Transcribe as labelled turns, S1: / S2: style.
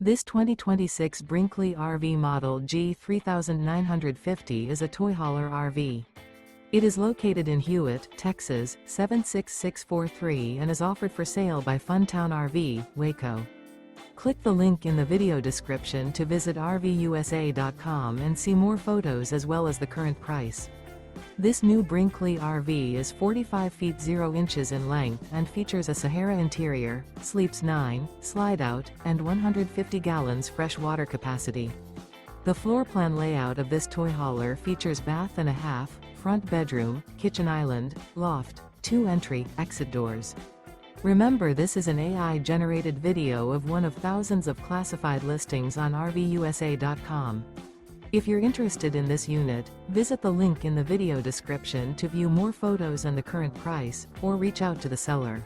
S1: This 2026 Brinkley RV Model G 3950 is a toy hauler RV. It is located in Hewitt, Texas, 76643 and is offered for sale by Funtown RV, Waco. Click the link in the video description to visit RVUSA.com and see more photos as well as the current price. This new Brinkley RV is 45 feet 0 inches in length and features a SAHARA interior, sleeps 9, Slideout, and 150 gallons fresh water capacity. The floor plan layout of this toy hauler features bath and a half, front bedroom, kitchen island, loft, 2 entry, exit doors. Remember, this is an AI-generated video of one of thousands of classified listings on RVUSA.com. If you're interested in this unit, visit the link in the video description to view more photos and the current price, or reach out to the seller.